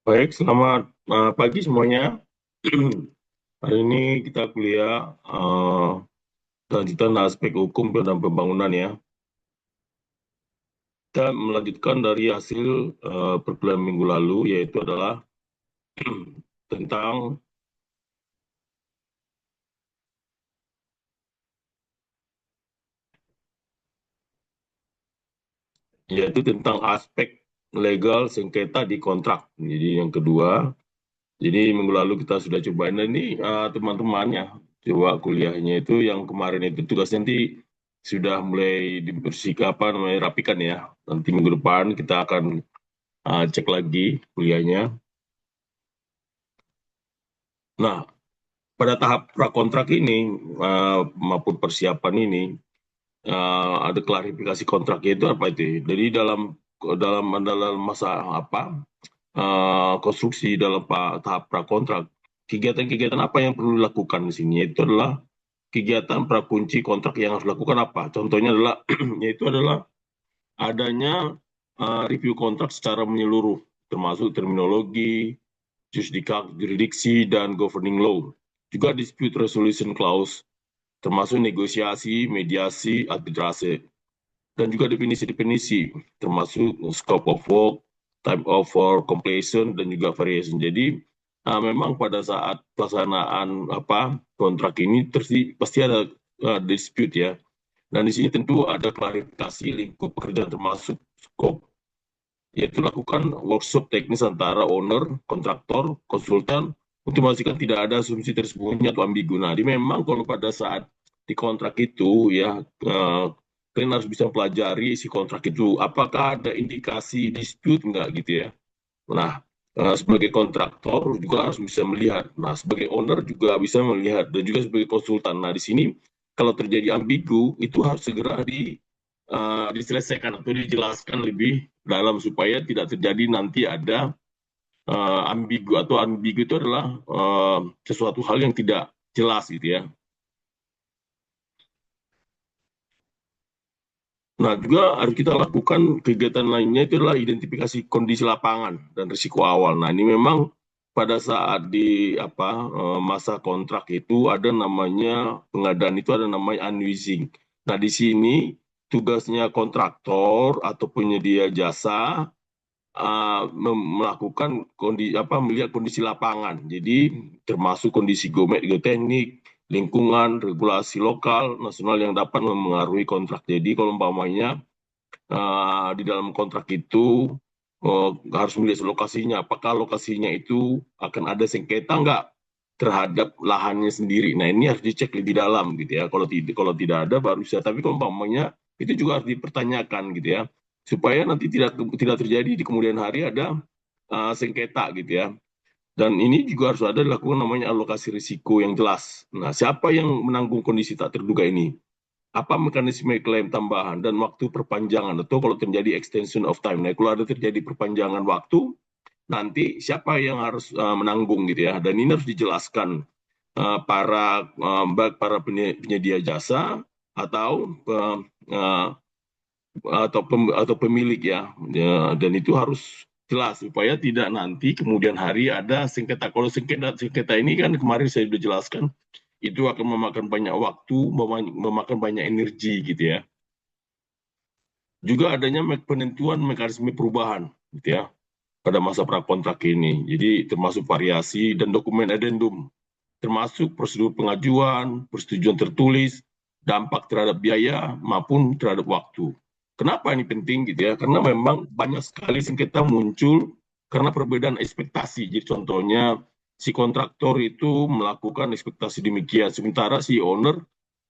Baik, selamat pagi semuanya. Hari ini kita kuliah lanjutan aspek hukum dan pembangunan ya. Kita melanjutkan dari hasil perkuliahan minggu lalu, yaitu adalah tentang aspek legal sengketa di kontrak. Jadi yang kedua, jadi minggu lalu kita sudah cobain ini teman-temannya coba kuliahnya itu yang kemarin itu tugasnya nanti sudah mulai dibersihkan apa namanya rapikan ya. Nanti minggu depan kita akan cek lagi kuliahnya. Nah, pada tahap prakontrak ini maupun persiapan ini ada klarifikasi kontraknya itu apa itu? Jadi dalam dalam masa apa konstruksi dalam tahap prakontrak, kegiatan-kegiatan apa yang perlu dilakukan di sini? Itu adalah kegiatan prakunci kontrak yang harus dilakukan apa? Contohnya adalah yaitu adalah adanya review kontrak secara menyeluruh, termasuk terminologi, jurisdiksi, dan governing law. Juga dispute resolution clause, termasuk negosiasi, mediasi, arbitrase. Dan juga definisi-definisi, termasuk scope of work, type of work, completion, dan juga variation. Jadi, memang pada saat pelaksanaan kontrak ini pasti ada dispute ya. Dan di sini tentu ada klarifikasi lingkup pekerjaan termasuk scope, yaitu lakukan workshop teknis antara owner, kontraktor, konsultan untuk memastikan tidak ada asumsi tersembunyi atau ambigu. Nah, jadi memang kalau pada saat di kontrak itu ya kalian harus bisa pelajari isi kontrak itu apakah ada indikasi dispute enggak gitu ya. Nah, sebagai kontraktor juga harus bisa melihat. Nah, sebagai owner juga bisa melihat dan juga sebagai konsultan. Nah, di sini kalau terjadi ambigu itu harus segera diselesaikan atau dijelaskan lebih dalam supaya tidak terjadi nanti ada ambigu atau ambigu itu adalah sesuatu hal yang tidak jelas gitu ya. Nah, juga harus kita lakukan kegiatan lainnya itu adalah identifikasi kondisi lapangan dan risiko awal. Nah, ini memang pada saat di masa kontrak itu ada namanya pengadaan itu ada namanya unleasing. Nah, di sini tugasnya kontraktor atau penyedia jasa melakukan melihat kondisi lapangan. Jadi termasuk kondisi geoteknik, lingkungan, regulasi lokal, nasional yang dapat mempengaruhi kontrak. Jadi kalau umpamanya di dalam kontrak itu harus melihat lokasinya, apakah lokasinya itu akan ada sengketa nggak terhadap lahannya sendiri. Nah, ini harus dicek lebih dalam gitu ya. Kalau tidak ada baru bisa. Tapi kalau umpamanya itu juga harus dipertanyakan gitu ya, supaya nanti tidak tidak terjadi di kemudian hari ada sengketa gitu ya. Dan ini juga harus ada dilakukan namanya alokasi risiko yang jelas. Nah, siapa yang menanggung kondisi tak terduga ini? Apa mekanisme klaim tambahan dan waktu perpanjangan atau kalau terjadi extension of time. Nah, kalau ada terjadi perpanjangan waktu, nanti siapa yang harus menanggung gitu ya. Dan ini harus dijelaskan para penyedia jasa atau uh, atau pemilik ya. Dan itu harus jelas supaya tidak nanti kemudian hari ada sengketa. Kalau sengketa ini kan kemarin saya sudah jelaskan itu akan memakan banyak waktu, memakan banyak energi gitu ya. Juga adanya penentuan mekanisme perubahan gitu ya pada masa prakontrak ini. Jadi termasuk variasi dan dokumen addendum, termasuk prosedur pengajuan, persetujuan tertulis, dampak terhadap biaya maupun terhadap waktu. Kenapa ini penting gitu ya? Karena memang banyak sekali sengketa muncul karena perbedaan ekspektasi. Jadi contohnya si kontraktor itu melakukan ekspektasi demikian, sementara si owner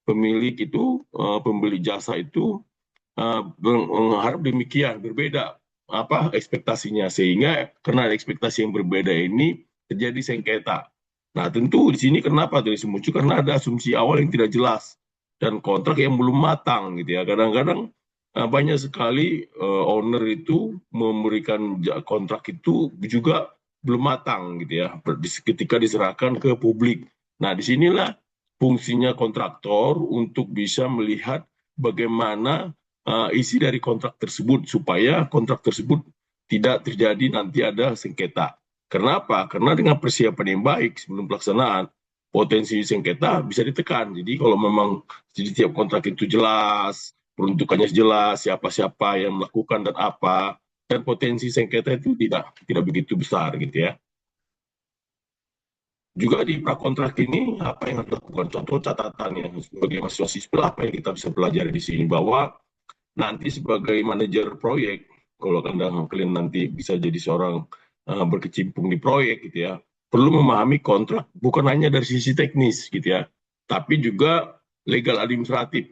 pemilik itu pembeli jasa itu mengharap demikian, berbeda ekspektasinya, sehingga karena ekspektasi yang berbeda ini terjadi sengketa. Nah, tentu di sini kenapa dari muncul karena ada asumsi awal yang tidak jelas dan kontrak yang belum matang gitu ya. Kadang-kadang banyak sekali owner itu memberikan kontrak itu juga belum matang gitu ya ketika diserahkan ke publik. Nah, disinilah fungsinya kontraktor untuk bisa melihat bagaimana isi dari kontrak tersebut supaya kontrak tersebut tidak terjadi nanti ada sengketa. Kenapa? Karena dengan persiapan yang baik sebelum pelaksanaan, potensi sengketa bisa ditekan. Jadi kalau memang di tiap kontrak itu jelas, peruntukannya jelas, siapa-siapa yang melakukan dan apa, dan potensi sengketa itu tidak begitu besar gitu ya. Juga di prakontrak ini apa yang harus dilakukan? Contoh catatannya sebagai mahasiswa sipil apa yang kita bisa pelajari di sini bahwa nanti sebagai manajer proyek, kalau kalian nanti bisa jadi seorang berkecimpung di proyek gitu ya, perlu memahami kontrak bukan hanya dari sisi teknis gitu ya, tapi juga legal administratif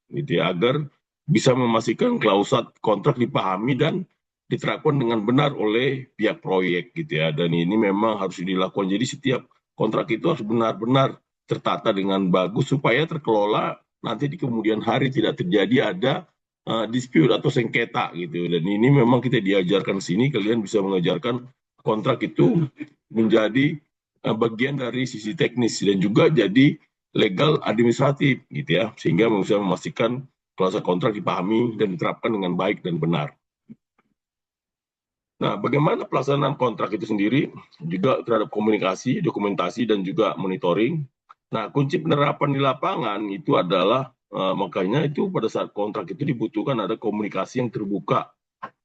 gitu ya, agar bisa memastikan klausul kontrak dipahami dan diterapkan dengan benar oleh pihak proyek gitu ya. Dan ini memang harus dilakukan. Jadi setiap kontrak itu harus benar-benar tertata dengan bagus supaya terkelola nanti di kemudian hari tidak terjadi ada dispute atau sengketa gitu. Dan ini memang kita diajarkan sini, kalian bisa mengajarkan kontrak itu menjadi bagian dari sisi teknis dan juga jadi legal administratif gitu ya, sehingga bisa memastikan klausul kontrak dipahami dan diterapkan dengan baik dan benar. Nah, bagaimana pelaksanaan kontrak itu sendiri juga terhadap komunikasi, dokumentasi, dan juga monitoring. Nah, kunci penerapan di lapangan itu adalah makanya itu pada saat kontrak itu dibutuhkan ada komunikasi yang terbuka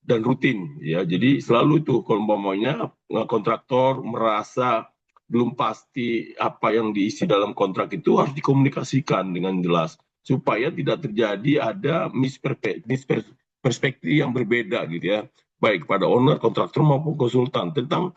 dan rutin ya. Jadi selalu itu kalau umpamanya kontraktor merasa belum pasti apa yang diisi dalam kontrak itu harus dikomunikasikan dengan jelas supaya tidak terjadi ada misperspektif yang berbeda gitu ya, baik pada owner, kontraktor maupun konsultan tentang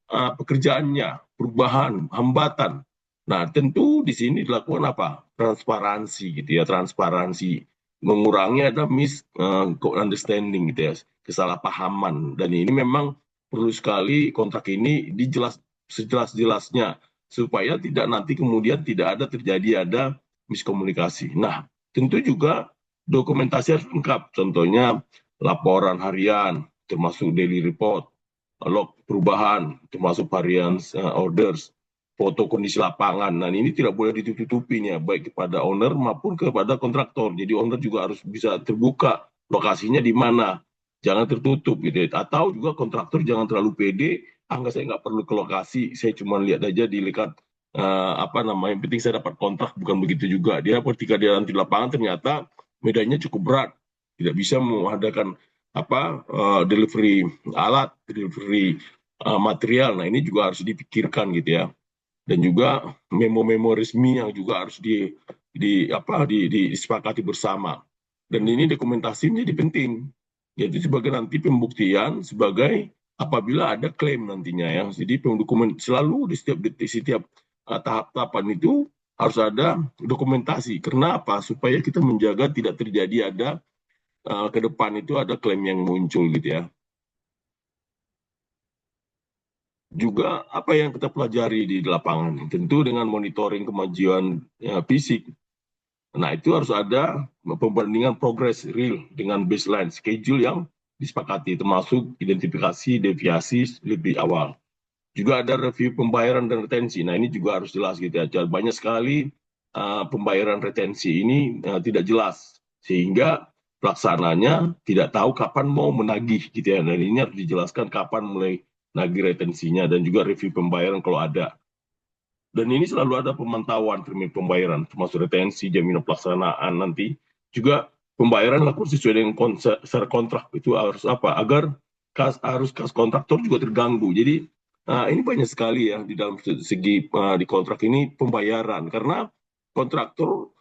pekerjaannya, perubahan, hambatan. Nah, tentu di sini dilakukan apa? Transparansi gitu ya, transparansi mengurangi ada misunderstanding gitu ya, kesalahpahaman. Dan ini memang perlu sekali kontrak ini dijelas sejelas-jelasnya supaya tidak nanti kemudian tidak ada terjadi ada miskomunikasi. Nah, tentu juga dokumentasi harus lengkap. Contohnya laporan harian, termasuk daily report, log perubahan, termasuk variance orders, foto kondisi lapangan. Nah, ini tidak boleh ditutup-tutupin ya, baik kepada owner maupun kepada kontraktor. Jadi owner juga harus bisa terbuka lokasinya di mana, jangan tertutup gitu ya. Atau juga kontraktor jangan terlalu pede, enggak, saya nggak perlu ke lokasi, saya cuma lihat aja di dekat apa namanya, yang penting saya dapat kontrak, bukan begitu juga. Dia ketika dia nanti di lapangan ternyata medannya cukup berat, tidak bisa mengadakan apa delivery alat, delivery material. Nah, ini juga harus dipikirkan gitu ya. Dan juga memo-memo resmi yang juga harus disepakati bersama. Dan ini dokumentasi menjadi penting. Jadi sebagai nanti pembuktian sebagai apabila ada klaim nantinya ya. Jadi dokumen selalu di setiap tahap-tahapan itu harus ada dokumentasi. Karena apa? Supaya kita menjaga tidak terjadi ada ke depan itu ada klaim yang muncul gitu ya. Juga apa yang kita pelajari di lapangan, tentu dengan monitoring kemajuan ya, fisik. Nah, itu harus ada perbandingan progres real dengan baseline schedule yang disepakati, termasuk identifikasi deviasi lebih awal. Juga ada review pembayaran dan retensi. Nah, ini juga harus jelas gitu ya. Banyak sekali pembayaran retensi ini tidak jelas, sehingga pelaksananya tidak tahu kapan mau menagih gitu ya. Dan ini harus dijelaskan kapan mulai nagih retensinya dan juga review pembayaran kalau ada. Dan ini selalu ada pemantauan termin pembayaran, termasuk retensi, jaminan pelaksanaan nanti. Juga pembayaran lakukan sesuai dengan secara kontrak. Itu harus apa? Agar kas kontraktor juga terganggu. Jadi ini banyak sekali ya di dalam segi di kontrak ini pembayaran. Karena kontraktor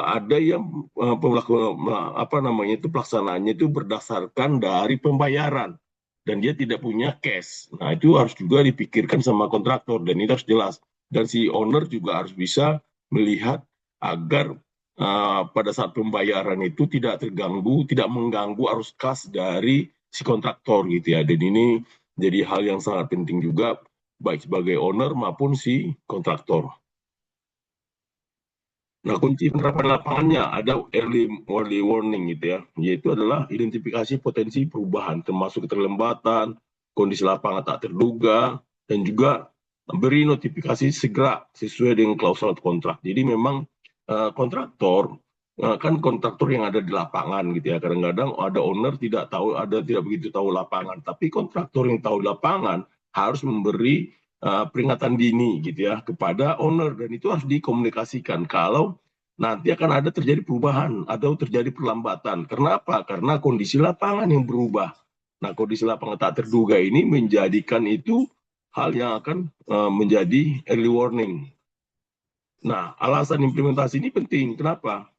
ada yang apa namanya itu pelaksanaannya itu berdasarkan dari pembayaran dan dia tidak punya cash. Nah, itu harus juga dipikirkan sama kontraktor dan itu harus jelas. Dan si owner juga harus bisa melihat agar pada saat pembayaran itu tidak terganggu, tidak mengganggu arus kas dari si kontraktor gitu ya. Dan ini jadi hal yang sangat penting juga baik sebagai owner maupun si kontraktor. Nah, kunci penerapan lapangannya ada early warning gitu ya, yaitu adalah identifikasi potensi perubahan, termasuk keterlambatan, kondisi lapangan tak terduga, dan juga beri notifikasi segera sesuai dengan klausul kontrak. Jadi memang kontraktor kan kontraktor yang ada di lapangan gitu ya. Kadang-kadang ada owner tidak tahu, ada tidak begitu tahu lapangan, tapi kontraktor yang tahu lapangan harus memberi peringatan dini gitu ya kepada owner, dan itu harus dikomunikasikan kalau nanti akan ada terjadi perubahan atau terjadi perlambatan. Kenapa? Karena kondisi lapangan yang berubah. Nah, kondisi lapangan tak terduga ini menjadikan itu hal yang akan menjadi early warning. Nah, alasan implementasi ini penting. Kenapa?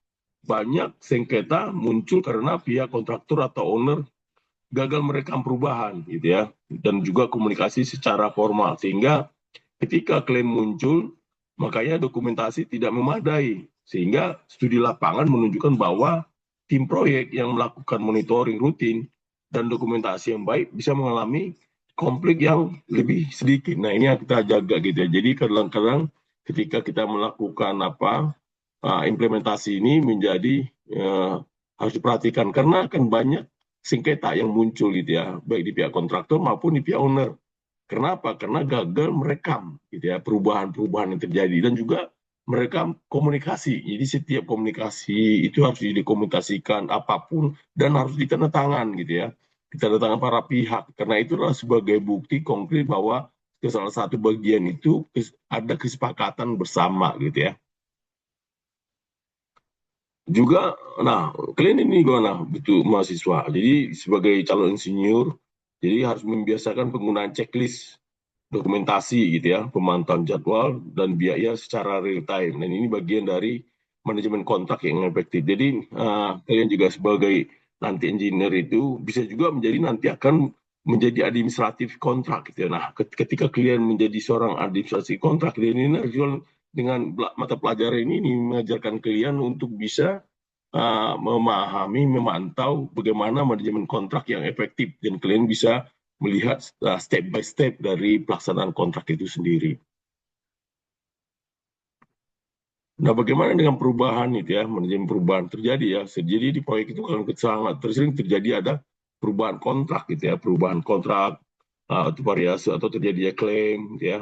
Banyak sengketa muncul karena pihak kontraktor atau owner gagal merekam perubahan gitu ya, dan juga komunikasi secara formal, sehingga ketika klaim muncul makanya dokumentasi tidak memadai, sehingga studi lapangan menunjukkan bahwa tim proyek yang melakukan monitoring rutin dan dokumentasi yang baik bisa mengalami konflik yang lebih sedikit. Nah, ini yang kita jaga gitu ya. Jadi kadang-kadang ketika kita melakukan implementasi ini menjadi harus diperhatikan, karena akan banyak sengketa yang muncul gitu ya, baik di pihak kontraktor maupun di pihak owner. Kenapa? Karena gagal merekam gitu ya perubahan-perubahan yang terjadi, dan juga merekam komunikasi. Jadi setiap komunikasi itu harus dikomunikasikan apapun dan harus ditandatangan gitu ya. Ditandatangan para pihak, karena itulah sebagai bukti konkret bahwa ke salah satu bagian itu ada kesepakatan bersama gitu ya. Juga, nah, kalian ini gimana? Betul mahasiswa. Jadi sebagai calon insinyur, jadi harus membiasakan penggunaan checklist, dokumentasi gitu ya, pemantauan jadwal dan biaya secara real time. Dan ini bagian dari manajemen kontrak yang efektif. Jadi kalian juga sebagai nanti engineer itu bisa juga menjadi nanti akan menjadi administratif kontrak gitu ya. Nah, ketika kalian menjadi seorang administrasi kontrak, kalian ini harus dengan mata pelajaran ini mengajarkan kalian untuk bisa memahami, memantau bagaimana manajemen kontrak yang efektif, dan kalian bisa melihat step by step dari pelaksanaan kontrak itu sendiri. Nah, bagaimana dengan perubahan itu ya, manajemen perubahan terjadi ya. Jadi di proyek itu kan sangat sering terjadi ada perubahan kontrak gitu ya, perubahan kontrak atau variasi atau terjadi klaim gitu ya.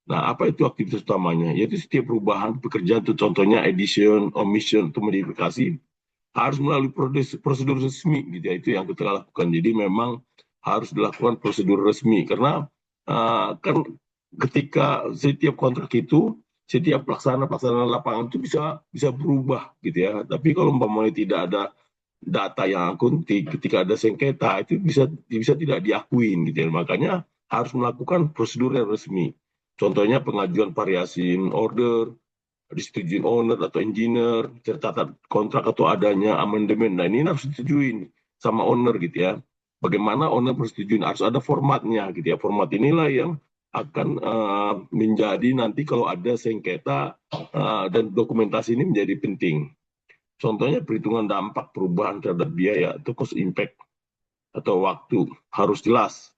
Nah, apa itu aktivitas utamanya? Yaitu setiap perubahan pekerjaan itu, contohnya addition, omission, atau modifikasi, harus melalui prosedur resmi gitu ya, itu yang kita lakukan. Jadi memang harus dilakukan prosedur resmi, karena kan ketika setiap kontrak itu, setiap pelaksanaan lapangan itu bisa bisa berubah gitu ya. Tapi kalau umpamanya tidak ada data yang akuntik, ketika ada sengketa itu bisa bisa tidak diakuin gitu ya. Makanya harus melakukan prosedur yang resmi. Contohnya pengajuan variasi order, disetujui owner atau engineer, catatan kontrak atau adanya amandemen. Nah, ini harus disetujui sama owner gitu ya. Bagaimana owner persetujuan, harus ada formatnya gitu ya. Format inilah yang akan menjadi nanti kalau ada sengketa, dan dokumentasi ini menjadi penting. Contohnya perhitungan dampak perubahan terhadap biaya atau cost impact atau waktu harus jelas.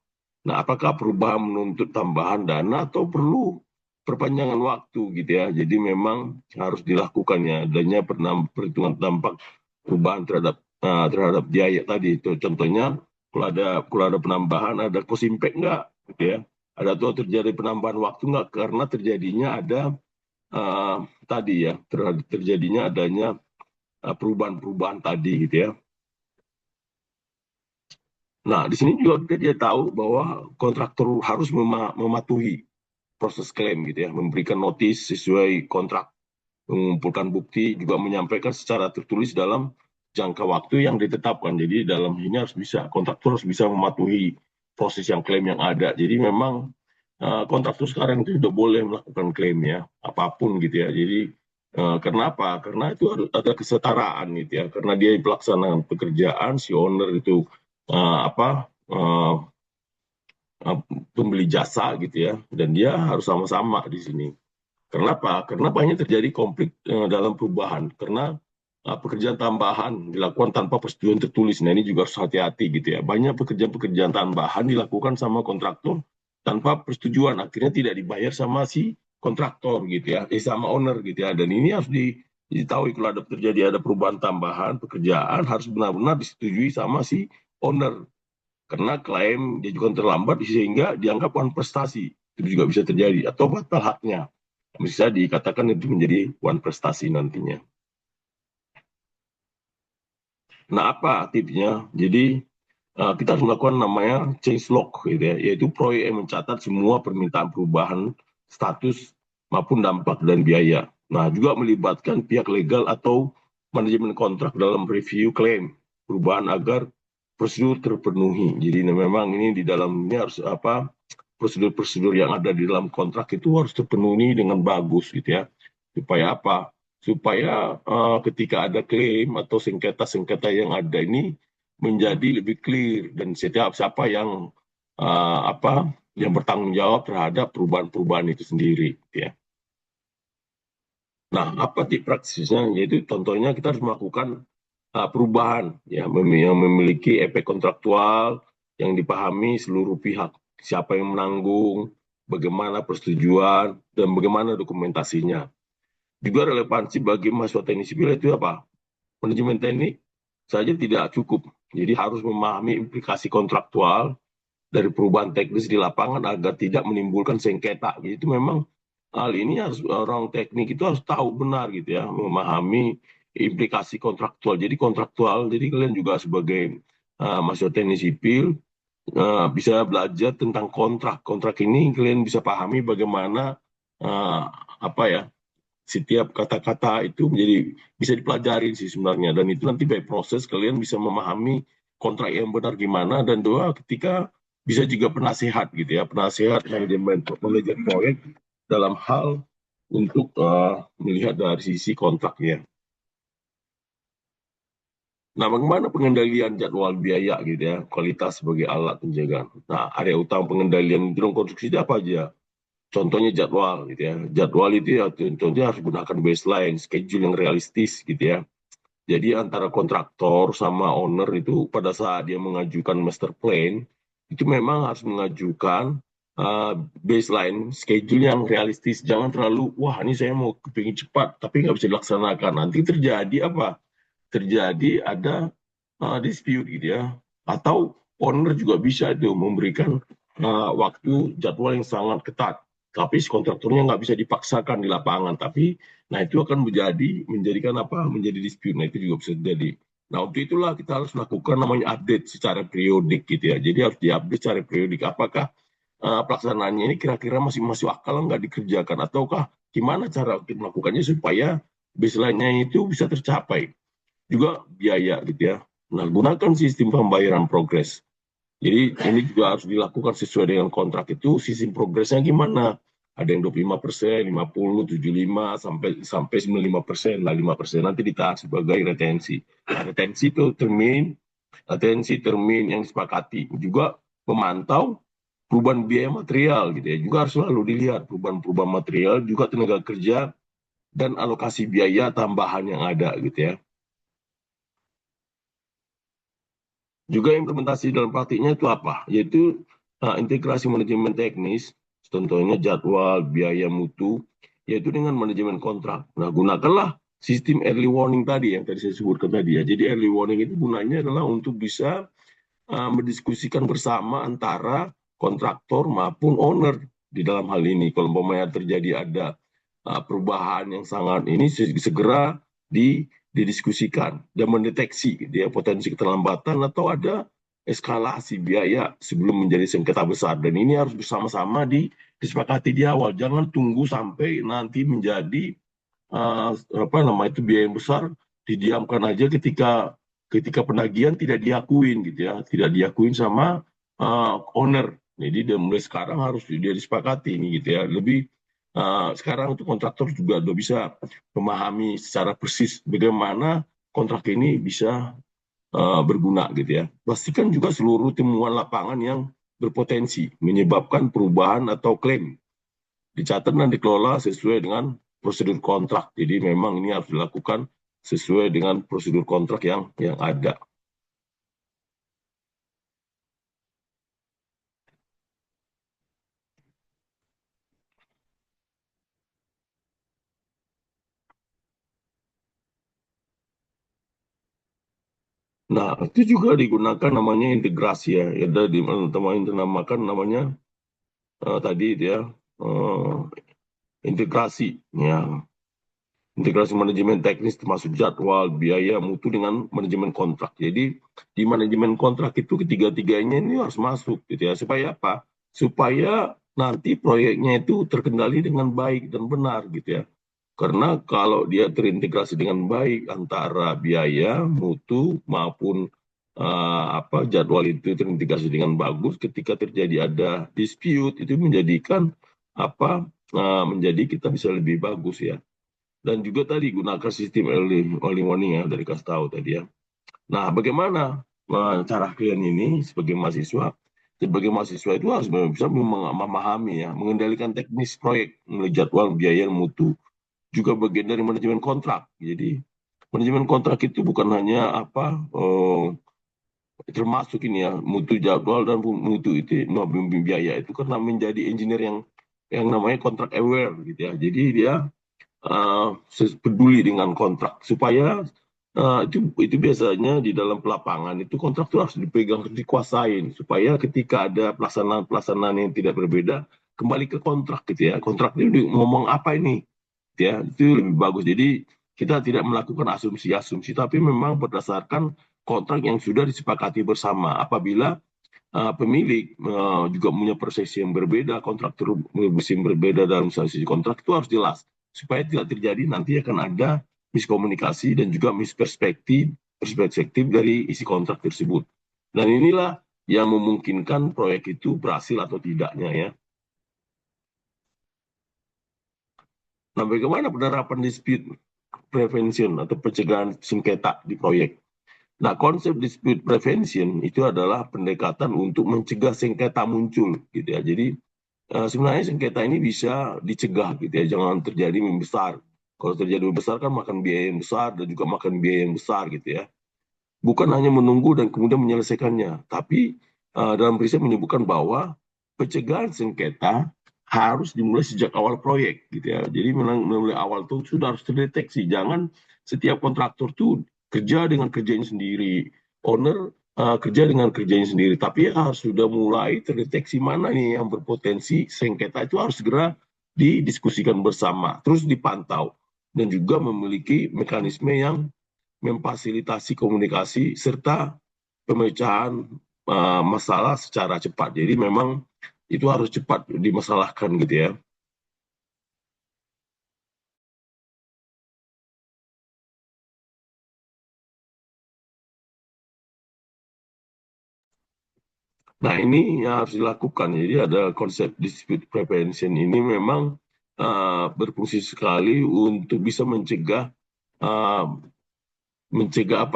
Nah, apakah perubahan menuntut tambahan dana atau perlu perpanjangan waktu gitu ya. Jadi memang harus dilakukannya adanya perhitungan dampak perubahan terhadap terhadap biaya tadi itu. Contohnya kalau ada penambahan, ada cost impact nggak gitu ya. Ada tuh terjadi penambahan waktu nggak karena terjadinya ada tadi ya, terjadinya adanya perubahan-perubahan tadi gitu ya. Nah, di sini juga kita dia tahu bahwa kontraktor harus mematuhi proses klaim gitu ya, memberikan notis sesuai kontrak, mengumpulkan bukti, juga menyampaikan secara tertulis dalam jangka waktu yang ditetapkan. Jadi dalam ini harus bisa, kontraktor harus bisa mematuhi proses yang klaim yang ada. Jadi memang kontraktor sekarang itu sudah boleh melakukan klaim ya, apapun gitu ya. Jadi kenapa? Karena itu ada kesetaraan gitu ya. Karena dia pelaksanaan pekerjaan, si owner itu apa pembeli jasa gitu ya, dan dia harus sama-sama di sini. Kenapa? Karena banyak terjadi konflik dalam perubahan, karena pekerjaan tambahan dilakukan tanpa persetujuan tertulis. Nah, ini juga harus hati-hati gitu ya. Banyak pekerjaan-pekerjaan tambahan dilakukan sama kontraktor tanpa persetujuan, akhirnya tidak dibayar sama si kontraktor gitu ya, sama owner gitu ya. Dan ini harus diketahui, kalau ada terjadi ada perubahan tambahan pekerjaan harus benar-benar disetujui sama si owner, karena klaim diajukan terlambat sehingga dianggap wan prestasi, itu juga bisa terjadi, atau batal haknya, bisa dikatakan itu menjadi wan prestasi nantinya. Nah, apa tipsnya? Jadi kita harus melakukan namanya change log, gitu ya, yaitu proyek yang mencatat semua permintaan perubahan status maupun dampak dan biaya. Nah, juga melibatkan pihak legal atau manajemen kontrak dalam review klaim perubahan agar prosedur terpenuhi. Jadi memang ini di dalamnya harus apa, prosedur-prosedur yang ada di dalam kontrak itu harus terpenuhi dengan bagus, gitu ya. Supaya apa? Supaya ketika ada klaim atau sengketa-sengketa yang ada ini menjadi lebih clear, dan setiap siapa yang apa yang bertanggung jawab terhadap perubahan-perubahan itu sendiri, gitu ya. Nah, apa tip praksisnya? Yaitu contohnya kita harus melakukan perubahan ya, yang memiliki efek kontraktual yang dipahami seluruh pihak. Siapa yang menanggung, bagaimana persetujuan, dan bagaimana dokumentasinya. Juga relevansi bagi mahasiswa teknik sipil itu apa? Manajemen teknik saja tidak cukup. Jadi harus memahami implikasi kontraktual dari perubahan teknis di lapangan agar tidak menimbulkan sengketa. Jadi itu memang hal ini harus orang teknik itu harus tahu benar, gitu ya, memahami implikasi kontraktual. Jadi kontraktual, jadi kalian juga sebagai mahasiswa teknik sipil bisa belajar tentang kontrak. Kontrak ini kalian bisa pahami bagaimana uh, apa ya, setiap kata-kata itu menjadi bisa dipelajari sih sebenarnya, dan itu nanti by proses kalian bisa memahami kontrak yang benar gimana, dan dua ketika bisa juga penasehat, gitu ya, penasehat manajemen proyek dalam hal untuk melihat dari sisi kontraknya. Nah, bagaimana pengendalian jadwal biaya, gitu ya, kualitas sebagai alat penjagaan. Nah, area utama pengendalian drone konstruksi itu apa aja? Contohnya jadwal, gitu ya. Jadwal itu ya contohnya harus gunakan baseline, schedule yang realistis, gitu ya. Jadi antara kontraktor sama owner itu pada saat dia mengajukan master plan, itu memang harus mengajukan baseline schedule yang realistis. Jangan terlalu, wah ini saya mau kepingin cepat, tapi nggak bisa dilaksanakan. Nanti terjadi apa? Terjadi ada dispute, gitu ya. Atau owner juga bisa itu memberikan waktu jadwal yang sangat ketat, tapi si kontraktornya nggak bisa dipaksakan di lapangan. Tapi nah itu akan menjadikan apa? Menjadi dispute. Nah itu juga bisa terjadi. Nah untuk itulah kita harus lakukan namanya update secara periodik, gitu ya. Jadi harus diupdate secara periodik. Apakah pelaksanaannya ini kira-kira masih masuk akal nggak dikerjakan, ataukah gimana cara kita melakukannya supaya baseline-nya itu bisa tercapai. Juga biaya, gitu ya. Nah, gunakan sistem pembayaran progres. Jadi ini juga harus dilakukan sesuai dengan kontrak itu, sistem progresnya gimana? Ada yang 25%, 50, 75, sampai sampai 95%, lah 5% nanti ditahan sebagai retensi. Nah, retensi termin yang disepakati. Juga memantau perubahan biaya material, gitu ya. Juga harus selalu dilihat perubahan-perubahan material, juga tenaga kerja dan alokasi biaya tambahan yang ada, gitu ya. Juga implementasi dalam praktiknya itu apa? Yaitu integrasi manajemen teknis, contohnya jadwal, biaya mutu, yaitu dengan manajemen kontrak. Nah, gunakanlah sistem early warning tadi yang tadi saya sebutkan tadi ya. Jadi early warning itu gunanya adalah untuk bisa mendiskusikan bersama antara kontraktor maupun owner di dalam hal ini. Kalau umpamanya terjadi ada perubahan yang sangat ini, segera didiskusikan dan mendeteksi dia potensi keterlambatan atau ada eskalasi biaya sebelum menjadi sengketa besar, dan ini harus bersama-sama disepakati di awal. Jangan tunggu sampai nanti menjadi apa nama itu biaya yang besar, didiamkan aja ketika ketika penagihan tidak diakuin, gitu ya, tidak diakuin sama owner. Jadi dia mulai sekarang harus dia disepakati ini, gitu ya. Lebih sekarang untuk kontraktor juga udah bisa memahami secara persis bagaimana kontrak ini bisa berguna, gitu ya. Pastikan juga seluruh temuan lapangan yang berpotensi menyebabkan perubahan atau klaim dicatat dan dikelola sesuai dengan prosedur kontrak. Jadi memang ini harus dilakukan sesuai dengan prosedur kontrak yang ada. Nah, itu juga digunakan namanya integrasi ya. Ada di teman dinamakan namanya tadi itu ya, integrasi ya. integrasi manajemen teknis termasuk jadwal, biaya, mutu dengan manajemen kontrak. Jadi di manajemen kontrak itu ketiga-tiganya ini harus masuk gitu ya. Supaya apa? Supaya nanti proyeknya itu terkendali dengan baik dan benar gitu ya. Karena kalau dia terintegrasi dengan baik antara biaya, mutu maupun jadwal itu terintegrasi dengan bagus, ketika terjadi ada dispute itu menjadikan menjadi kita bisa lebih bagus ya. Dan juga tadi gunakan sistem early warning ya dari kasih tahu tadi ya. Nah, bagaimana cara kalian ini sebagai mahasiswa? Sebagai mahasiswa itu harus bisa memahami ya, mengendalikan teknis proyek, mulai jadwal, biaya, mutu, juga bagian dari manajemen kontrak. Jadi manajemen kontrak itu bukan hanya termasuk ini ya mutu jadwal dan mutu itu biaya itu karena menjadi engineer yang namanya kontrak aware gitu ya. Jadi dia peduli dengan kontrak supaya itu biasanya di dalam pelapangan itu kontrak itu harus dipegang, harus dikuasain supaya ketika ada pelaksanaan yang tidak berbeda kembali ke kontrak gitu ya. Kontrak ini ngomong apa ini ya, itu lebih bagus. Jadi kita tidak melakukan asumsi-asumsi tapi memang berdasarkan kontrak yang sudah disepakati bersama. Apabila pemilik juga punya persepsi yang berbeda, kontraktor yang berbeda dalam sisi kontrak itu harus jelas supaya tidak terjadi nanti akan ada miskomunikasi dan juga perspektif dari isi kontrak tersebut. Dan inilah yang memungkinkan proyek itu berhasil atau tidaknya ya. Nah, bagaimana penerapan dispute prevention atau pencegahan sengketa di proyek? Nah, konsep dispute prevention itu adalah pendekatan untuk mencegah sengketa muncul, gitu ya. Jadi sebenarnya sengketa ini bisa dicegah, gitu ya, jangan terjadi membesar. Kalau terjadi membesar kan makan biaya yang besar dan juga makan biaya yang besar, gitu ya. Bukan hanya menunggu dan kemudian menyelesaikannya, tapi dalam riset menyebutkan bahwa pencegahan sengketa harus dimulai sejak awal proyek, gitu ya. Jadi mulai awal itu sudah harus terdeteksi. Jangan setiap kontraktor tuh kerja dengan kerjanya sendiri, owner kerja dengan kerjanya sendiri. Tapi harus sudah mulai terdeteksi mana nih yang berpotensi sengketa itu harus segera didiskusikan bersama, terus dipantau dan juga memiliki mekanisme yang memfasilitasi komunikasi serta pemecahan masalah secara cepat. Jadi memang itu harus cepat dimasalahkan gitu ya. Nah ini yang harus dilakukan. Jadi ada konsep dispute prevention ini memang berfungsi sekali untuk bisa uh, mencegah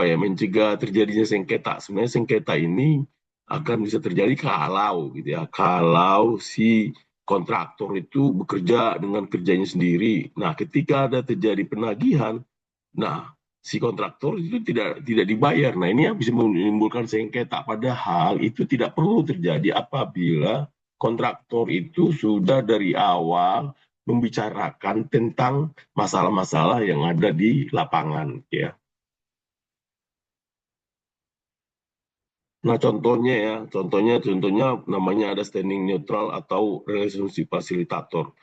terjadinya sengketa. Sebenarnya sengketa ini akan bisa terjadi kalau gitu ya, kalau si kontraktor itu bekerja dengan kerjanya sendiri. Nah, ketika ada terjadi penagihan, nah si kontraktor itu tidak dibayar. Nah, ini yang bisa menimbulkan sengketa. Padahal itu tidak perlu terjadi apabila kontraktor itu sudah dari awal membicarakan tentang masalah-masalah yang ada di lapangan ya. Nah, contohnya namanya ada standing neutral atau relationship facilitator.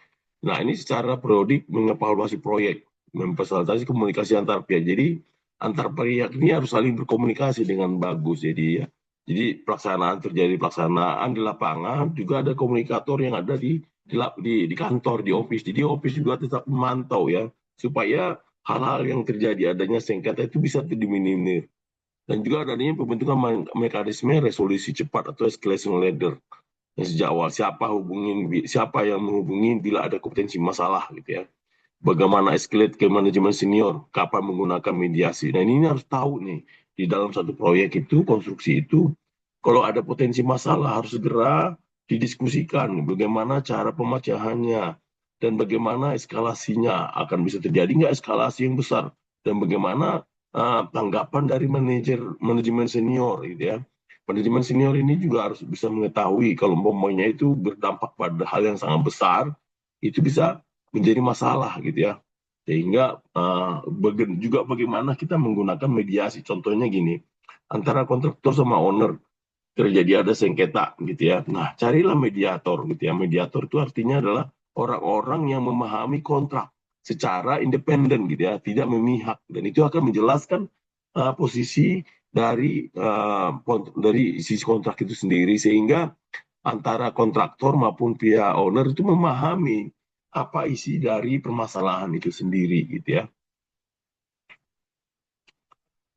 Nah, ini secara periodik mengevaluasi proyek, memfasilitasi komunikasi antar pihak. Jadi, antar pihak ini harus saling berkomunikasi dengan bagus. Jadi terjadi pelaksanaan di lapangan, juga ada komunikator yang ada di kantor, di office. Jadi, office juga tetap memantau ya, supaya hal-hal yang terjadi adanya sengketa itu bisa diminimir. Dan juga adanya pembentukan mekanisme resolusi cepat atau escalation ladder. Yang sejak awal siapa yang menghubungi bila ada kompetensi masalah gitu ya. Bagaimana escalate ke manajemen senior, kapan menggunakan mediasi. Nah ini harus tahu nih di dalam satu proyek itu konstruksi itu kalau ada potensi masalah harus segera didiskusikan bagaimana cara pemecahannya dan bagaimana eskalasinya akan bisa terjadi nggak eskalasi yang besar dan bagaimana tanggapan dari manajemen senior gitu ya. Manajemen senior ini juga harus bisa mengetahui kalau umpamanya itu berdampak pada hal yang sangat besar, itu bisa menjadi masalah gitu ya. Sehingga juga bagaimana kita menggunakan mediasi. Contohnya gini, antara kontraktor sama owner terjadi ada sengketa gitu ya. Nah, carilah mediator gitu ya. Mediator itu artinya adalah orang-orang yang memahami kontrak secara independen gitu ya, tidak memihak, dan itu akan menjelaskan posisi dari sisi kontrak itu sendiri, sehingga antara kontraktor maupun pihak owner itu memahami apa isi dari permasalahan itu sendiri gitu ya.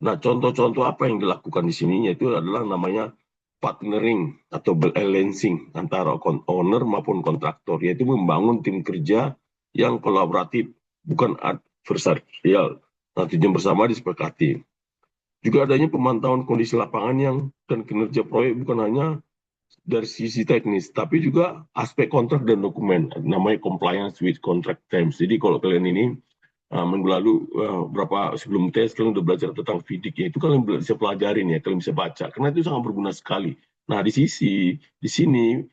Nah, contoh-contoh apa yang dilakukan di sini yaitu adalah namanya partnering atau balancing antara owner maupun kontraktor, yaitu membangun tim kerja yang kolaboratif, bukan adversarial. Nah, tujuan bersama disepakati. Juga adanya pemantauan kondisi lapangan dan kinerja proyek bukan hanya dari sisi teknis, tapi juga aspek kontrak dan dokumen, namanya compliance with contract terms. Jadi kalau kalian ini minggu lalu berapa sebelum tes kalian udah belajar tentang FIDIC, ya itu kalian bisa pelajarin ya, kalian bisa baca karena itu sangat berguna sekali. Nah di sini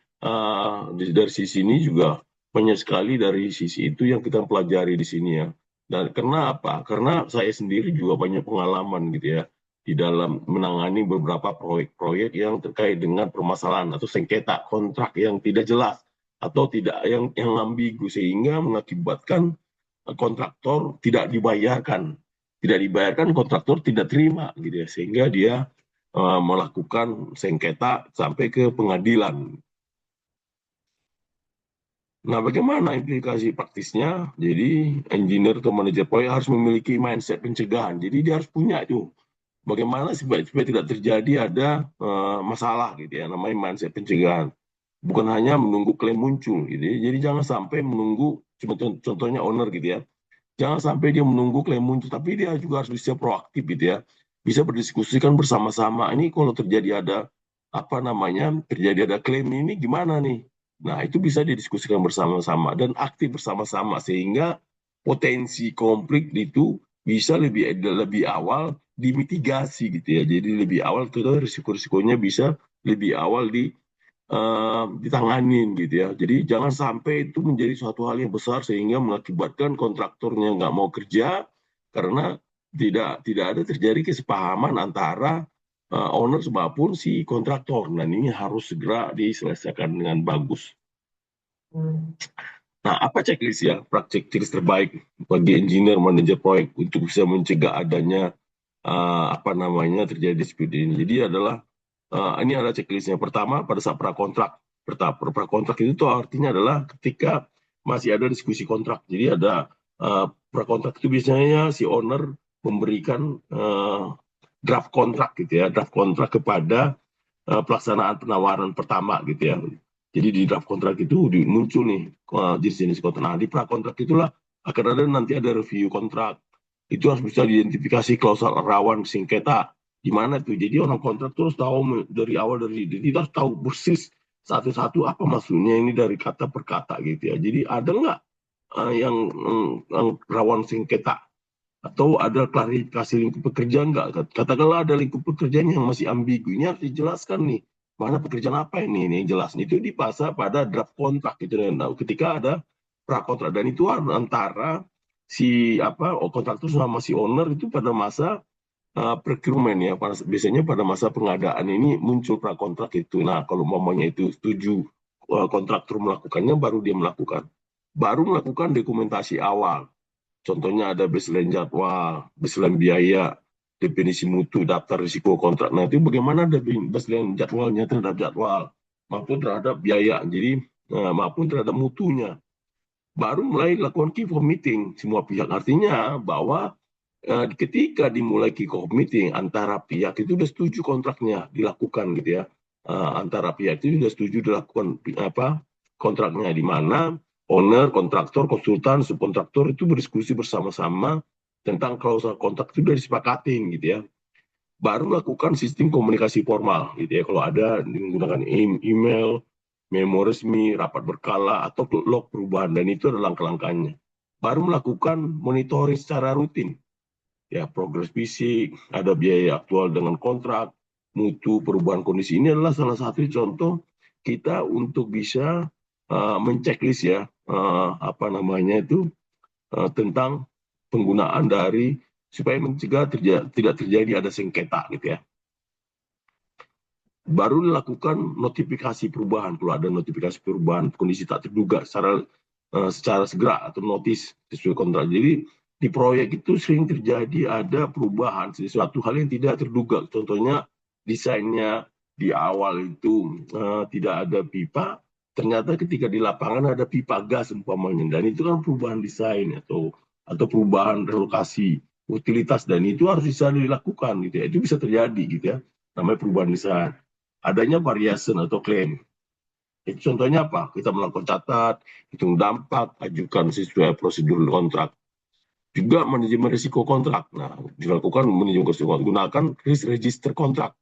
dari sisi ini juga banyak sekali dari sisi itu yang kita pelajari di sini ya. Dan karena apa? Karena saya sendiri juga banyak pengalaman gitu ya di dalam menangani beberapa proyek-proyek yang terkait dengan permasalahan atau sengketa kontrak yang tidak jelas atau tidak yang ambigu, sehingga mengakibatkan kontraktor tidak dibayarkan, kontraktor tidak terima gitu ya, sehingga dia melakukan sengketa sampai ke pengadilan. Nah, bagaimana implikasi praktisnya? Jadi, engineer atau manajer proyek harus memiliki mindset pencegahan. Jadi, dia harus punya itu. Bagaimana supaya tidak terjadi ada masalah gitu ya, namanya mindset pencegahan. Bukan hanya menunggu klaim muncul gitu ya. Jadi, jangan sampai menunggu, contohnya owner gitu ya. Jangan sampai dia menunggu klaim muncul, tapi dia juga harus bisa proaktif gitu ya. Bisa berdiskusikan bersama-sama. Ini kalau terjadi ada klaim ini gimana nih? Nah, itu bisa didiskusikan bersama-sama dan aktif bersama-sama, sehingga potensi konflik itu bisa lebih awal dimitigasi gitu ya. Jadi lebih awal itu risiko-risikonya bisa lebih awal ditanganin gitu ya. Jadi jangan sampai itu menjadi suatu hal yang besar sehingga mengakibatkan kontraktornya nggak mau kerja karena tidak ada terjadi kesepahaman antara owner maupun si kontraktor. Dan ini harus segera diselesaikan dengan bagus. Nah, apa checklist ya, praktik checklist terbaik bagi engineer manajer proyek untuk bisa mencegah adanya terjadi seperti ini. Jadi ini ada checklistnya. Pertama, pada saat prakontrak. Prakontrak itu tuh artinya adalah ketika masih ada diskusi kontrak. Jadi ada prakontrak itu biasanya si owner memberikan draft kontrak gitu ya, draft kontrak kepada pelaksanaan penawaran pertama gitu ya. Jadi di draft kontrak itu muncul nih jenis-jenis kontrak. Nah, di prakontrak itulah akan nanti ada review kontrak. Itu harus bisa diidentifikasi klausul rawan sengketa di mana tuh. Jadi orang kontrak terus tahu dari awal, jadi harus tahu persis satu-satu apa maksudnya ini dari kata per kata gitu ya. Jadi ada nggak yang rawan sengketa, atau ada klarifikasi lingkup pekerjaan nggak? Katakanlah ada lingkup pekerjaan yang masih ambigu, ini harus dijelaskan nih mana pekerjaan apa ini yang jelas. Itu dipasang pada draft kontrak gitu. Nah, ketika ada prakontrak, dan itu antara si kontraktor sama si owner itu pada masa procurement ya, biasanya pada masa pengadaan ini muncul prakontrak itu. Nah, kalau mamanya itu setuju kontraktor melakukannya, baru melakukan dokumentasi awal. Contohnya ada baseline jadwal, baseline biaya, definisi mutu, daftar risiko kontrak. Nah, itu bagaimana ada baseline jadwalnya terhadap jadwal maupun terhadap biaya. Jadi maupun terhadap mutunya. Baru mulai lakukan kick off meeting semua pihak. Artinya bahwa ketika dimulai kick off meeting, antara pihak itu sudah setuju kontraknya dilakukan gitu ya. Antara pihak itu sudah setuju dilakukan kontraknya, di mana owner, kontraktor, konsultan, subkontraktor itu berdiskusi bersama-sama tentang klausul kontrak itu sudah disepakatin gitu ya. Baru lakukan sistem komunikasi formal gitu ya. Kalau ada menggunakan email, memo resmi, rapat berkala, atau log perubahan, dan itu adalah langkah-langkahnya. Baru melakukan monitoring secara rutin. Ya, progres fisik, ada biaya aktual dengan kontrak, mutu, perubahan kondisi. Ini adalah salah satu contoh kita untuk bisa menceklis ya tentang penggunaan dari supaya mencegah tidak terjadi ada sengketa gitu ya. Baru dilakukan notifikasi perubahan. Kalau ada notifikasi perubahan kondisi tak terduga secara secara segera atau notis sesuai kontrak. Jadi di proyek itu sering terjadi ada perubahan sesuatu hal yang tidak terduga. Contohnya desainnya di awal itu tidak ada pipa, ternyata ketika di lapangan ada pipa gas umpamanya, dan itu kan perubahan desain atau perubahan relokasi utilitas, dan itu harus bisa dilakukan gitu ya. Itu bisa terjadi gitu ya, namanya perubahan desain. Adanya variation atau klaim. Itu contohnya apa? Kita melakukan catat, hitung dampak, ajukan sesuai prosedur kontrak. Juga manajemen risiko kontrak. Nah, dilakukan manajemen risiko kontrak. Gunakan risk register kontrak.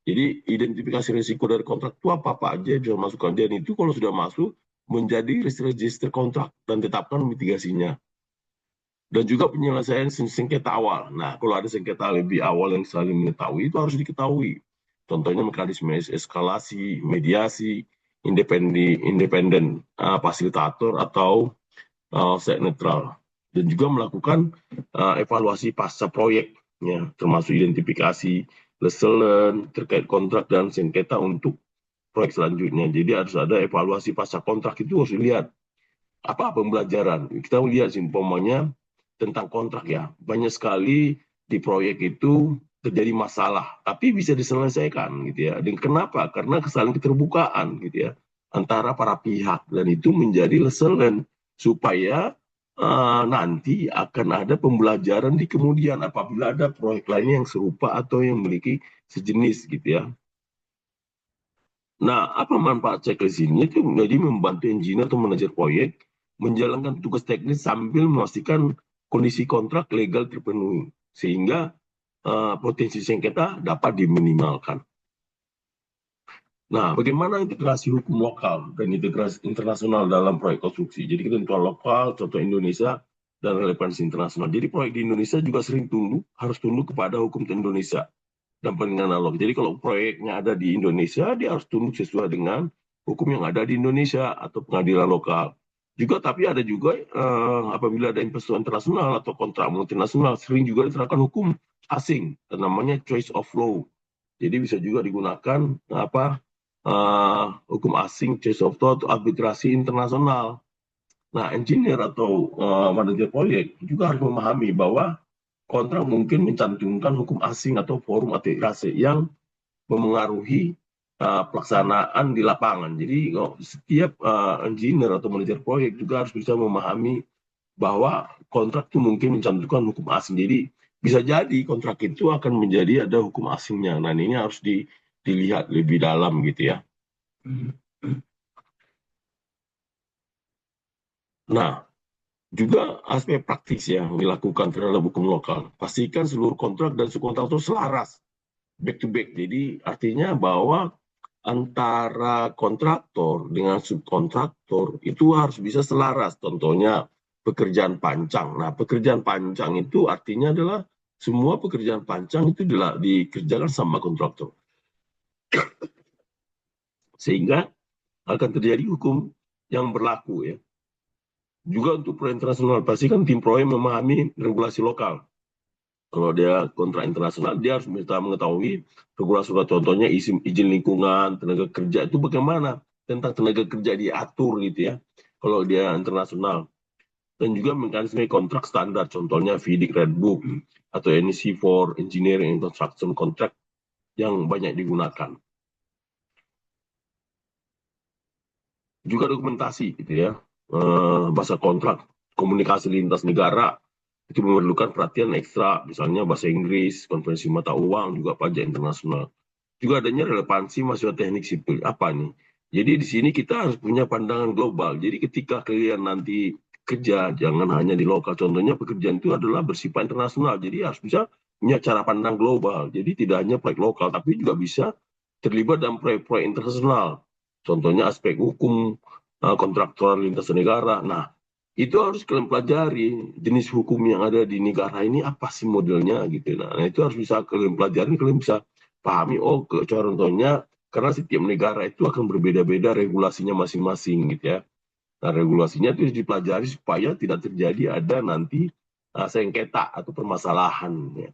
Jadi identifikasi risiko dari kontrak itu apa aja yang bisa masukkan. Dan itu kalau sudah masuk menjadi risk register kontrak dan tetapkan mitigasinya. Dan juga penyelesaian sengketa awal. Nah, kalau ada sengketa lebih awal yang saling mengetahui, itu harus diketahui. Contohnya mekanisme eskalasi, mediasi, independen fasilitator atau set netral. Dan juga melakukan evaluasi pasca proyek, ya, termasuk identifikasi lesson learned terkait kontrak dan sengketa untuk proyek selanjutnya. Jadi harus ada evaluasi pasca kontrak, itu harus dilihat apa pembelajaran. Kita lihat umpamanya tentang kontrak ya. Banyak sekali di proyek itu terjadi masalah, tapi bisa diselesaikan gitu ya. Dan kenapa? Karena kesalahan keterbukaan gitu ya antara para pihak, dan itu menjadi lesson learned supaya nanti akan ada pembelajaran di kemudian apabila ada proyek lainnya yang serupa atau yang memiliki sejenis gitu ya. Nah, apa manfaat checklist ini? Itu menjadi membantu engineer atau manajer proyek menjalankan tugas teknis sambil memastikan kondisi kontrak legal terpenuhi, sehingga potensi sengketa dapat diminimalkan. Nah, bagaimana integrasi hukum lokal dan integrasi internasional dalam proyek konstruksi? Jadi ketentuan lokal, contoh Indonesia, dan relevansi internasional. Jadi proyek di Indonesia juga sering harus tunduk kepada hukum Indonesia dan penelitian analog. Jadi kalau proyeknya ada di Indonesia, dia harus tunduk sesuai dengan hukum yang ada di Indonesia atau pengadilan lokal. Juga tapi ada juga apabila ada investor internasional atau kontrak multinasional, sering juga diterapkan hukum asing, namanya choice of law. Jadi bisa juga digunakan hukum asing, choice of law atau arbitrasi internasional. Nah, engineer atau manajer proyek juga harus memahami bahwa kontrak mungkin mencantumkan hukum asing atau forum arbitrase yang memengaruhi pelaksanaan di lapangan. Jadi setiap engineer atau manajer proyek juga harus bisa memahami bahwa kontrak itu mungkin mencantumkan hukum asing. Jadi bisa jadi kontrak itu akan menjadi ada hukum asingnya. Nah, ini harus dilihat lebih dalam gitu ya. Nah, juga aspek praktis yang dilakukan terhadap hukum lokal. Pastikan seluruh kontrak dan subkontrak itu selaras, back to back. Jadi artinya bahwa antara kontraktor dengan subkontraktor itu harus bisa selaras. Contohnya pekerjaan pancang. Nah, pekerjaan pancang itu artinya adalah semua pekerjaan pancang itu dikerjakan sama kontraktor. Sehingga akan terjadi hukum yang berlaku ya. Juga untuk proyek internasional, pasti kan tim proyek memahami regulasi lokal. Kalau dia kontrak internasional, dia harus bisa mengetahui regulasi lokal. Contohnya izin lingkungan, tenaga kerja itu bagaimana, tentang tenaga kerja diatur gitu ya. Kalau dia internasional. Dan juga mekanisme kontrak standar, contohnya FIDIC Red Book atau NEC for Engineering and Construction Contract yang banyak digunakan. Juga dokumentasi gitu ya, bahasa kontrak, komunikasi lintas negara itu memerlukan perhatian ekstra, misalnya bahasa Inggris, konvensi mata uang, juga pajak internasional. Juga adanya relevansi mahasiswa teknik sipil. Apa nih? Jadi di sini kita harus punya pandangan global. Jadi ketika kalian nanti kerja, jangan hanya di lokal. Contohnya pekerjaan itu adalah bersifat internasional. Jadi harus bisa punya cara pandang global. Jadi tidak hanya proyek lokal, tapi juga bisa terlibat dalam proyek-proyek internasional. Contohnya aspek hukum, kontraktual lintas negara. Nah, itu harus kalian pelajari jenis hukum yang ada di negara ini apa sih modelnya gitu. Nah, itu harus bisa kalian pelajari, kalian bisa pahami. Oh, contohnya karena setiap negara itu akan berbeda-beda regulasinya masing-masing gitu ya. Nah, regulasinya itu harus dipelajari supaya tidak terjadi ada nanti sengketa atau permasalahan. Ya.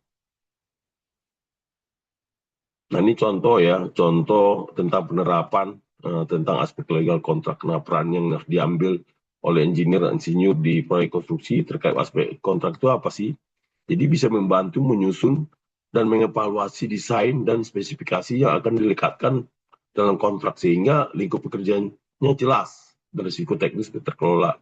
Nah, ini contoh ya, contoh tentang penerapan tentang aspek legal kontrak. Nah, peran yang harus diambil oleh insinyur di proyek konstruksi terkait aspek kontrak itu apa sih. Jadi bisa membantu menyusun dan mengevaluasi desain dan spesifikasi yang akan dilekatkan dalam kontrak sehingga lingkup pekerjaannya jelas dan risiko teknis terkelola.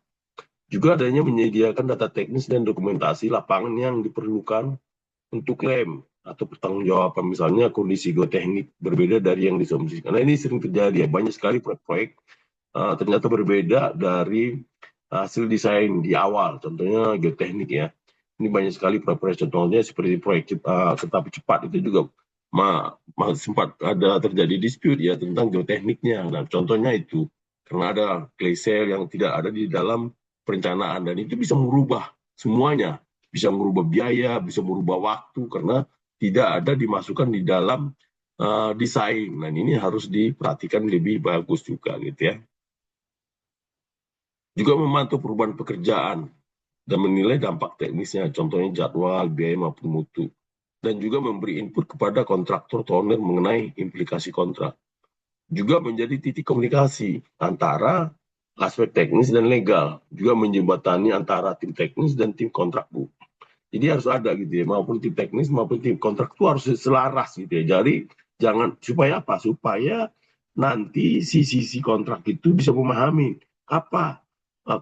Juga adanya menyediakan data teknis dan dokumentasi lapangan yang diperlukan untuk klaim atau pertanggungjawaban, misalnya kondisi geoteknik berbeda dari yang disumsikan. Nah, ini sering terjadi ya, banyak sekali proyek ternyata berbeda dari hasil desain di awal, contohnya geoteknik ya. Ini banyak sekali proyek, contohnya seperti proyek kereta api cepat itu juga sempat ada terjadi dispute ya tentang geotekniknya. Nah, contohnya itu karena ada glacier yang tidak ada di dalam perencanaan dan itu bisa merubah semuanya, bisa merubah biaya, bisa merubah waktu karena tidak ada dimasukkan di dalam desain. Nah, ini harus diperhatikan lebih bagus juga gitu ya. Juga memantau perubahan pekerjaan dan menilai dampak teknisnya, contohnya jadwal, biaya maupun mutu. Dan juga memberi input kepada kontraktor atau owner mengenai implikasi kontrak. Juga menjadi titik komunikasi antara aspek teknis dan legal. Juga menjembatani antara tim teknis dan tim kontrak, Bu. Jadi harus ada gitu ya, maupun tim teknis maupun tim kontrak itu harus selaras gitu ya. Jadi jangan, supaya apa? Supaya nanti si kontrak itu bisa memahami apa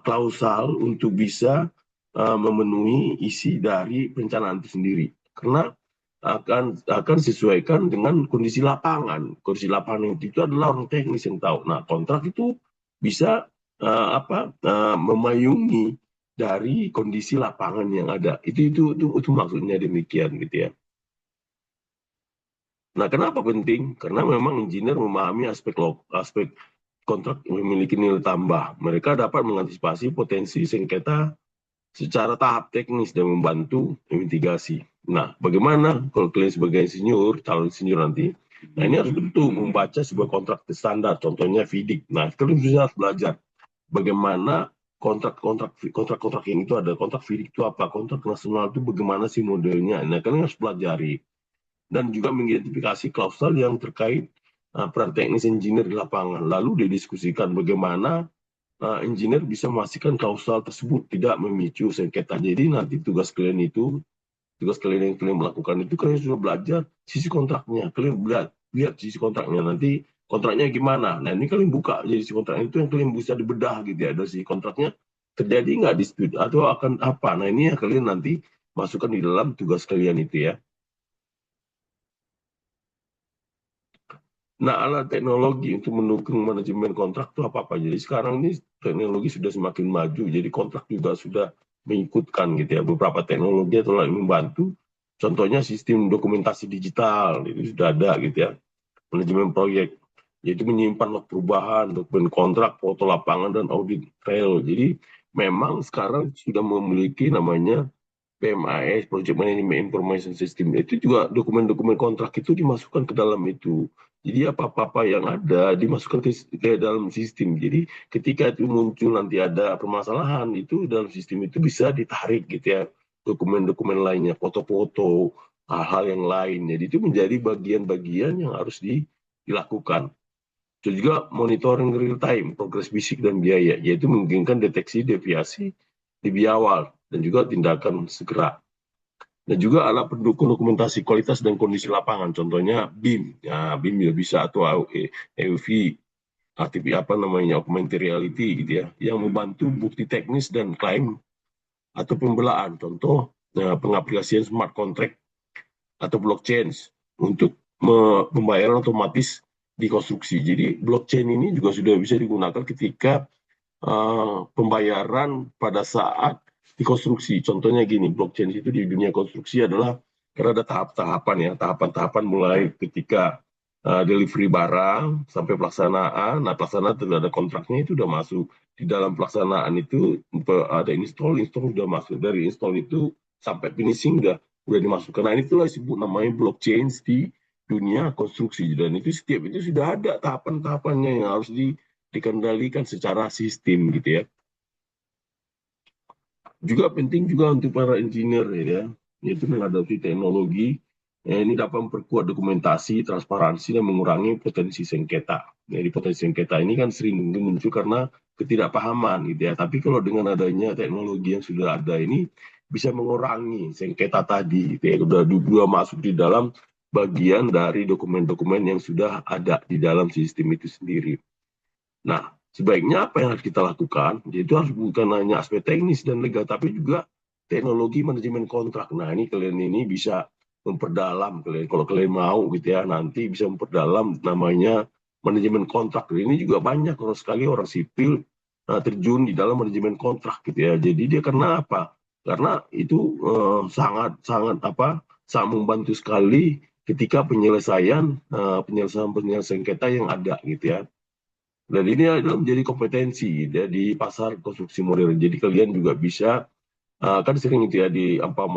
klausal untuk bisa memenuhi isi dari perencanaan itu sendiri. Karena akan sesuaikan dengan kondisi lapangan. Kondisi lapangan itu adalah orang teknis yang tahu. Nah, kontrak itu bisa memayungi dari kondisi lapangan yang ada. Itu maksudnya demikian gitu ya. Nah, kenapa penting? Karena memang engineer memahami aspek kontrak yang memiliki nilai tambah. Mereka dapat mengantisipasi potensi sengketa secara tahap teknis dan membantu mitigasi. Nah, bagaimana kalau kalian sebagai insinyur, calon insinyur nanti? Nah, ini harus tentu membaca sebuah kontrak standar, contohnya FIDIC. Nah, kalian bisa belajar bagaimana kontrak yang itu ada. Kontrak FIDIC itu apa? Kontrak nasional itu bagaimana sih modelnya? Nah, kalian harus pelajari. Dan juga mengidentifikasi klausal yang terkait peran teknis engineer di lapangan. Lalu didiskusikan bagaimana engineer bisa memastikan klausal tersebut tidak memicu sengketa. Jadi nanti tugas kalian yang kalian melakukan itu kalian sudah belajar sisi kontraknya. Kalian lihat sisi kontraknya nanti kontraknya gimana. Nah, ini kalian buka jadi sisi kontraknya itu yang kalian bisa dibedah gitu ya. Dari sisi kontraknya terjadi nggak dispute atau akan apa. Nah, ini yang kalian nanti masukkan di dalam tugas kalian itu ya. Nah, alat teknologi untuk mendukung manajemen kontrak itu apa-apa. Jadi sekarang ini teknologi sudah semakin maju, jadi kontrak juga sudah mengikutkan gitu ya. Beberapa teknologi telah membantu, contohnya sistem dokumentasi digital, itu sudah ada gitu ya. Manajemen proyek, yaitu menyimpan log perubahan, dokumen kontrak, foto lapangan, dan audit trail. Jadi memang sekarang sudah memiliki namanya PMIS, Project Management Information System, itu juga dokumen-dokumen kontrak itu dimasukkan ke dalam itu. Jadi apa-apa yang ada dimasukkan ke dalam sistem. Jadi ketika itu muncul nanti ada permasalahan itu dalam sistem itu bisa ditarik gitu ya dokumen-dokumen lainnya, foto-foto, hal-hal yang lain. Jadi itu menjadi bagian-bagian yang harus dilakukan. Itu juga monitoring real time, progres fisik dan biaya, yaitu memungkinkan deteksi deviasi lebih awal dan juga tindakan segera. Dan juga alat pendukung dokumentasi kualitas dan kondisi lapangan, contohnya BIM. Ya, BIM ya bisa atau AUV, apa namanya, augmented reality gitu ya, yang membantu bukti teknis dan klaim atau pembelaan. Contoh pengaplikasian smart contract atau blockchain untuk pembayaran otomatis di konstruksi. Jadi blockchain ini juga sudah bisa digunakan ketika pembayaran pada saat dikonstruksi. Contohnya gini, blockchain itu di dunia konstruksi adalah karena ada tahap-tahapan ya, tahapan-tahapan mulai ketika delivery barang sampai pelaksanaan. Nah, pelaksanaan tidak ada kontraknya itu sudah masuk di dalam pelaksanaan itu ada install sudah masuk, dari install itu sampai finishing udah dimasukkan. Nah, itulah disebut namanya blockchain di dunia konstruksi dan itu setiap itu sudah ada tahapan-tahapannya yang harus dikendalikan secara sistem gitu ya. Juga penting juga untuk para engineer ya, yaitu mengadopsi teknologi. Ini dapat memperkuat dokumentasi, transparansi dan mengurangi potensi sengketa. Jadi potensi sengketa ini kan sering muncul karena ketidakpahaman gitu ya. Tapi kalau dengan adanya teknologi yang sudah ada ini bisa mengurangi sengketa tadi gitu ya. Udah masuk di dalam bagian dari dokumen-dokumen yang sudah ada di dalam sistem itu sendiri. Nah, sebaiknya apa yang harus kita lakukan? Itu harus bukan hanya aspek teknis dan legal, tapi juga teknologi manajemen kontrak. Nah, ini kalian ini bisa memperdalam kalian. Kalau kalian mau gitu ya, nanti bisa memperdalam namanya manajemen kontrak. Ini juga banyak kalau sekali orang sipil terjun di dalam manajemen kontrak gitu ya. Jadi dia karena apa? Karena itu sangat sangat apa? Sangat membantu sekali ketika penyelesaian sengketa yang ada gitu ya. Dan ini adalah menjadi kompetensi ya, di pasar konstruksi modern. Jadi kalian juga bisa kan sering itu ya di apa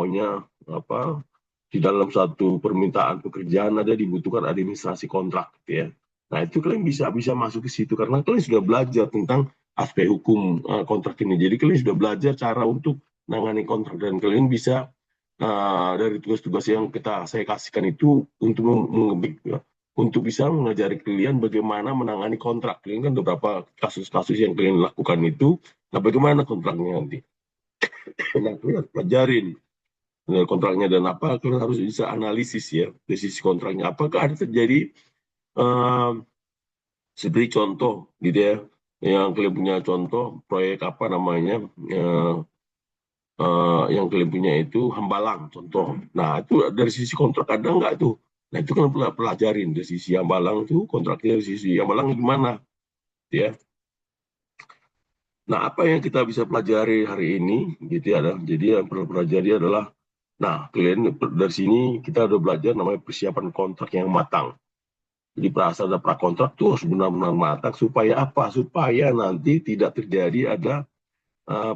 di dalam satu permintaan pekerjaan ada dibutuhkan administrasi kontrak gitu ya. Nah itu kalian bisa bisa masuk ke situ karena kalian sudah belajar tentang aspek hukum kontrak ini. Jadi kalian sudah belajar cara untuk menangani kontrak dan kalian bisa dari tugas-tugas yang saya kasihkan itu untuk untuk bisa mengajari kalian bagaimana menangani kontrak. Kalian kan beberapa kasus-kasus yang kalian lakukan itu, nah bagaimana kontraknya nanti. Nah, kalian harus pelajarin kontraknya dan apa, kalian harus bisa analisis ya, dari sisi kontraknya. Apakah ada terjadi uh, seperti contoh gitu ya, yang kalian punya contoh proyek apa namanya, uh, yang kalian punya itu Hambalang contoh. Nah itu dari sisi kontrak ada nggak tuh? Nah itu kan pelajarin dari sisi Hambalang tuh kontraknya dari sisi Hambalang gimana ya. Nah apa yang kita bisa pelajari hari ini gitu ya. Jadi yang perlu pelajari adalah, nah kalian dari sini kita udah belajar namanya persiapan kontrak yang matang. Jadi perasaan ada prakontrak tuh harus benar-benar matang supaya apa? Supaya nanti tidak terjadi ada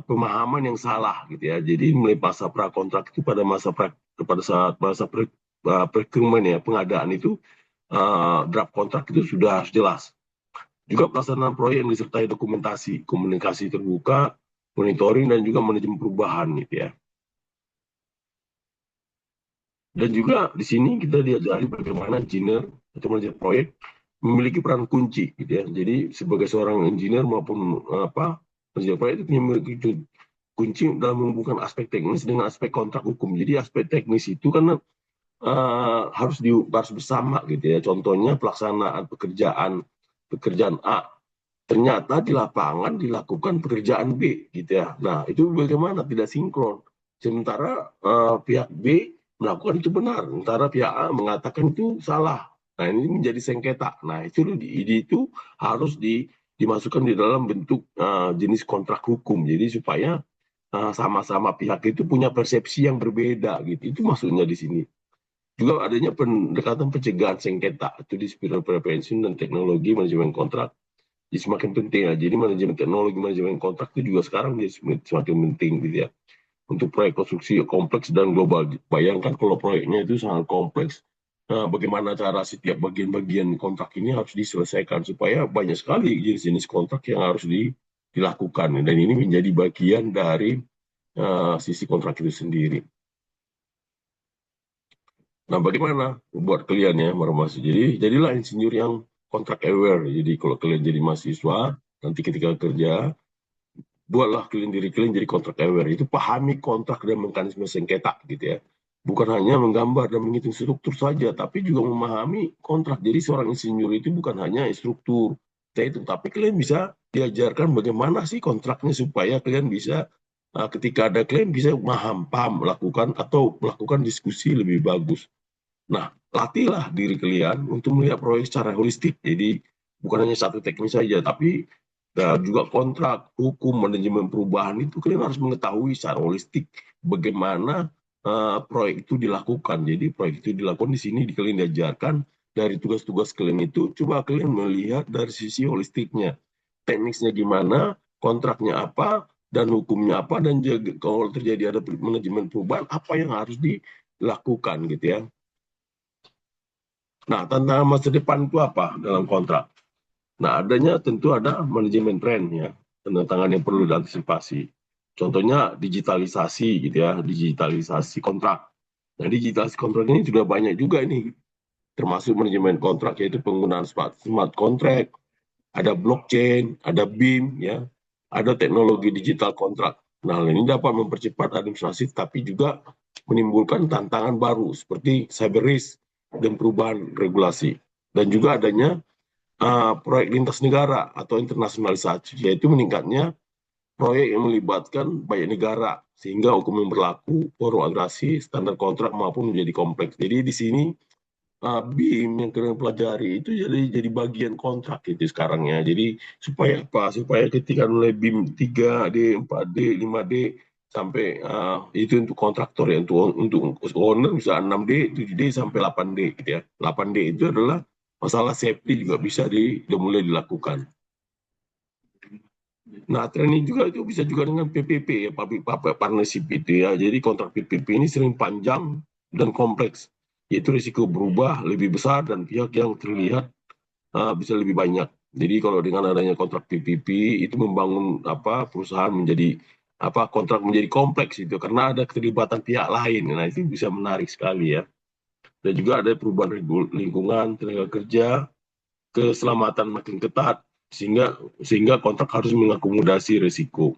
pemahaman yang salah gitu ya. Jadi mulai masa prakontrak itu pada saat masa procurement ya pengadaan itu draft kontrak itu sudah harus jelas. Juga pelaksanaan proyek yang disertai dokumentasi, komunikasi terbuka, monitoring dan juga manajemen perubahan gitu ya. Dan juga di sini kita diajari bagaimana engineer atau manajer proyek memiliki peran kunci gitu ya. Jadi sebagai seorang engineer maupun manajer proyek itu memiliki kunci dalam menghubungkan aspek teknis dengan aspek kontrak hukum. Jadi aspek teknis itu kan harus bersama gitu ya. Contohnya pelaksanaan pekerjaan A ternyata di lapangan dilakukan pekerjaan B gitu ya. Nah itu bagaimana tidak sinkron. Sementara pihak B melakukan itu benar, sementara pihak A mengatakan itu salah. Nah ini menjadi sengketa. Nah itu harus dimasukkan di dalam bentuk jenis kontrak hukum. Jadi supaya sama-sama pihak itu punya persepsi yang berbeda gitu. Itu maksudnya di sini. Juga adanya pendekatan pencegahan sengketa itu di spiral prevention dan teknologi manajemen kontrak semakin penting ya. Jadi manajemen teknologi, manajemen kontrak itu juga sekarang jadi semakin penting gitu ya. Untuk proyek konstruksi kompleks dan global. Bayangkan kalau proyeknya itu sangat kompleks, nah, bagaimana cara setiap bagian-bagian kontrak ini harus diselesaikan supaya banyak sekali jenis-jenis kontrak yang harus dilakukan. Dan ini menjadi bagian dari sisi kontrak itu sendiri. Nah, bagaimana buat kalian ya, Marmas? Jadi, jadilah insinyur yang kontrak aware. Jadi, kalau kalian jadi mahasiswa, nanti ketika kerja, buatlah diri kalian jadi kontrak aware. Itu pahami kontrak dan mekanisme sengketa gitu ya. Bukan hanya menggambar dan menghitung struktur saja, tapi juga memahami kontrak. Jadi seorang insinyur itu bukan hanya instruktur, tapi kalian bisa diajarkan bagaimana sih kontraknya supaya kalian bisa ketika ada klaim bisa paham melakukan atau melakukan diskusi lebih bagus. Nah, latihlah diri kalian untuk melihat proyek secara holistik. Jadi bukan hanya satu teknis saja, tapi juga kontrak, hukum, manajemen perubahan itu kalian harus mengetahui secara holistik bagaimana proyek itu dilakukan. Jadi proyek itu dilakukan di sini kalian diajarkan dari tugas-tugas kalian itu, coba kalian melihat dari sisi holistiknya. Teknisnya gimana, kontraknya apa, dan hukumnya apa, dan kalau terjadi ada manajemen perubahan, apa yang harus dilakukan gitu ya. Nah, tantangan masa depan itu apa dalam kontrak? Nah, adanya tentu ada manajemen tren ya, tantangan yang perlu diantisipasi. Contohnya digitalisasi gitu ya, digitalisasi kontrak. Nah, digitalisasi kontrak ini sudah banyak juga ini, termasuk manajemen kontrak yaitu penggunaan smart contract, ada blockchain, ada BIM ya. ada teknologi digital kontrak. Nah, hal ini dapat mempercepat administrasi, tapi juga menimbulkan tantangan baru seperti cyber risk dan perubahan regulasi. Dan juga adanya proyek lintas negara atau internasionalisasi, yaitu meningkatnya proyek yang melibatkan banyak negara, sehingga hukum yang berlaku, forum agresi, standar kontrak maupun menjadi kompleks. Jadi di sini BIM yang kalian pelajari itu jadi bagian kontrak gitu sekarang ya. Jadi supaya apa? Supaya ketika mulai BIM 3D, 4D, 5D sampai itu untuk kontraktor ya, untuk owner bisa 6D, 7D sampai 8D gitu ya. 8D itu adalah masalah safety juga bisa udah mulai dilakukan. Nah, training juga itu bisa juga dengan PPP ya, Public Partnership itu ya. Jadi kontrak PPP ini sering panjang dan kompleks, yaitu risiko berubah lebih besar dan pihak yang terlihat bisa lebih banyak. Jadi kalau dengan adanya kontrak PPP itu membangun perusahaan menjadi kontrak menjadi kompleks itu karena ada keterlibatan pihak lain. Nah, itu bisa menarik sekali ya. Dan juga ada perubahan lingkungan, tenaga kerja, keselamatan makin ketat sehingga sehingga kontrak harus mengakomodasi risiko.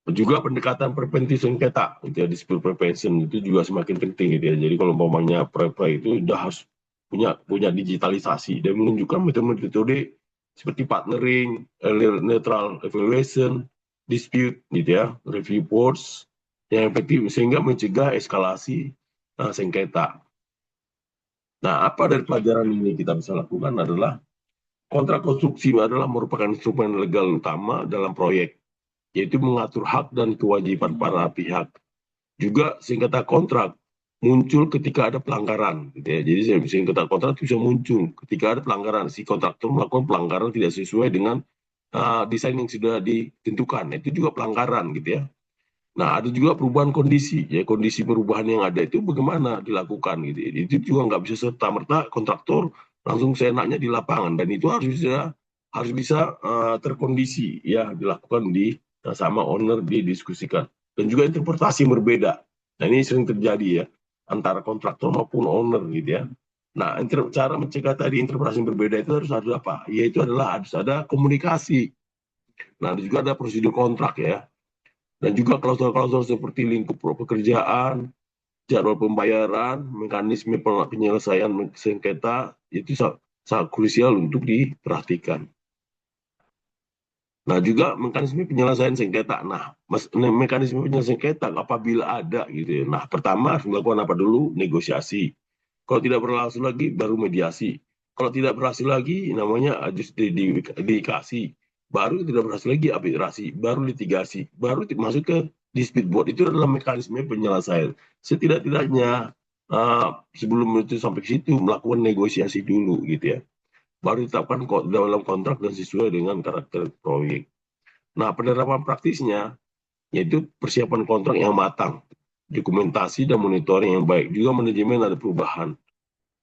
Juga pendekatan preventif sengketa gitu ya, dispute prevention itu juga semakin penting gitu ya. Jadi kalau umpamanya proyek itu sudah harus punya digitalisasi dan menunjukkan metode-metode seperti partnering, neutral evaluation, dispute gitu ya, review boards yang efektif sehingga mencegah eskalasi sengketa. Nah, apa dari pelajaran ini kita bisa lakukan adalah kontrak konstruksi adalah merupakan instrumen legal utama dalam proyek, yaitu mengatur hak dan kewajiban para pihak. Juga sengketa kontrak muncul ketika ada pelanggaran, gitu ya. Jadi sengketa kontrak itu bisa muncul ketika ada pelanggaran, si kontraktor melakukan pelanggaran tidak sesuai dengan desain yang sudah ditentukan, itu juga pelanggaran, gitu ya. Nah, ada juga perubahan kondisi, ya kondisi perubahan yang ada itu bagaimana dilakukan, gitu ya. Itu juga nggak bisa serta merta kontraktor langsung seenaknya di lapangan dan itu harus bisa terkondisi, ya dilakukan sama owner didiskusikan dan juga interpretasi yang berbeda. Nah, ini sering terjadi ya antara kontraktor maupun owner gitu ya. Nah, cara mencegah tadi interpretasi yang berbeda itu harus ada apa? Yaitu adalah harus ada komunikasi. Nah, juga ada prosedur kontrak ya. Dan juga klausul-klausul seperti lingkup pekerjaan, jadwal pembayaran, mekanisme penyelesaian sengketa itu sangat krusial untuk diperhatikan. Nah, juga mekanisme penyelesaian sengketa. Nah, mekanisme penyelesaian sengketa apabila ada gitu ya. Nah, pertama harus melakukan apa dulu? Negosiasi. Kalau tidak berhasil lagi, baru mediasi. Kalau tidak berhasil lagi, namanya dikasih. Baru tidak berhasil lagi, arbitrasi. Baru litigasi. Baru masuk ke dispute board. Itu adalah mekanisme penyelesaian. Setidak-tidaknya sebelum itu sampai ke situ, melakukan negosiasi dulu gitu ya. Baru ditetapkan dalam kontrak dan sesuai dengan karakter proyek. Nah, penerapan praktisnya yaitu persiapan kontrak yang matang, dokumentasi dan monitoring yang baik, juga manajemen ada perubahan,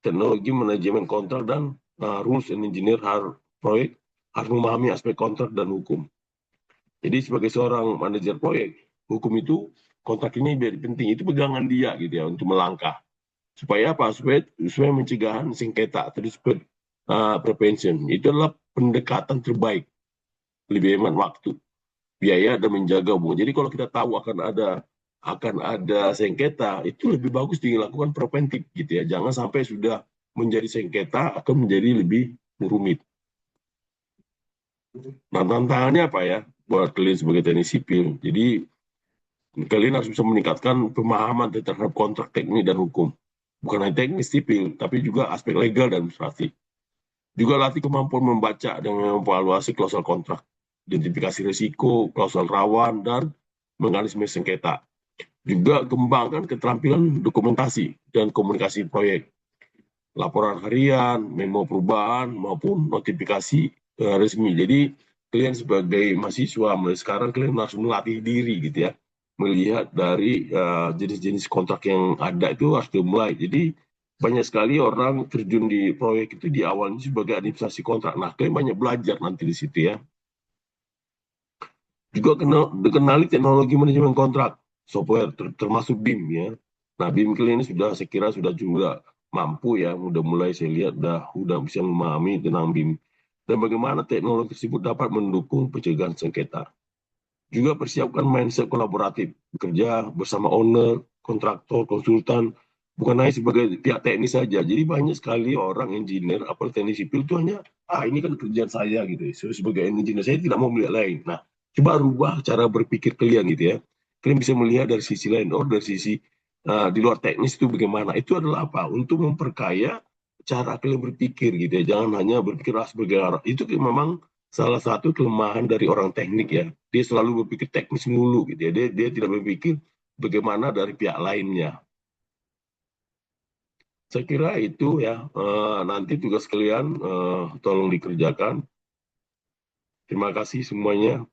teknologi manajemen kontrak dan rules and engineer proyek harus memahami aspek kontrak dan hukum. Jadi sebagai seorang manajer proyek, hukum itu kontrak ini jadi penting, itu pegangan dia gitu ya untuk melangkah. Supaya apa? Supaya mencegah sengketa atau dispute prevention. Itu adalah pendekatan terbaik, lebih hemat waktu, biaya dan menjaga hubungan. Jadi kalau kita tahu akan ada sengketa, itu lebih bagus dilakukan preventif gitu ya. Jangan sampai sudah menjadi sengketa atau menjadi lebih rumit. Nah, tantangannya apa ya buat kalian sebagai teknik sipil? Jadi kalian harus bisa meningkatkan pemahaman terhadap kontrak teknik dan hukum. Bukan hanya teknik sipil, tapi juga aspek legal dan administratif. Juga latih kemampuan membaca dan mengevaluasi klausul kontrak, identifikasi risiko, klausul rawan, dan mekanisme sengketa. Juga kembangkan keterampilan dokumentasi dan komunikasi proyek, laporan harian, memo perubahan, maupun notifikasi resmi. Jadi kalian sebagai mahasiswa mulai sekarang kalian harus melatih diri gitu ya, melihat dari jenis-jenis kontrak yang ada itu harus dimulai. Jadi banyak sekali orang terjun di proyek itu di awalnya sebagai administrasi kontrak. Nah, kalian banyak belajar nanti di situ ya. Juga dikenali teknologi manajemen kontrak, software termasuk BIM ya. Nah, BIM kalian ini saya kira sudah juga mampu ya, udah mulai saya lihat udah bisa memahami tentang BIM. dan bagaimana teknologi tersebut dapat mendukung pencegahan sengketa. Juga persiapkan mindset kolaboratif, bekerja bersama owner, kontraktor, konsultan, bukan hanya sebagai pihak teknis saja. Jadi banyak sekali orang engineer, apalagi teknik sipil itu hanya, ini kan kerjaan saya gitu ya. Sebagai engineer, saya tidak mau melihat lain. Nah, coba rubah cara berpikir kalian gitu ya. Kalian bisa melihat dari sisi lain, dari sisi di luar teknis itu bagaimana. Itu adalah apa? Untuk memperkaya cara kalian berpikir gitu ya. Jangan hanya berpikir sebagai orang. Itu memang salah satu kelemahan dari orang teknik ya. Dia selalu berpikir teknis mulu gitu ya. Dia tidak berpikir bagaimana dari pihak lainnya. Saya kira itu ya, nanti tugas kalian tolong dikerjakan. Terima kasih semuanya.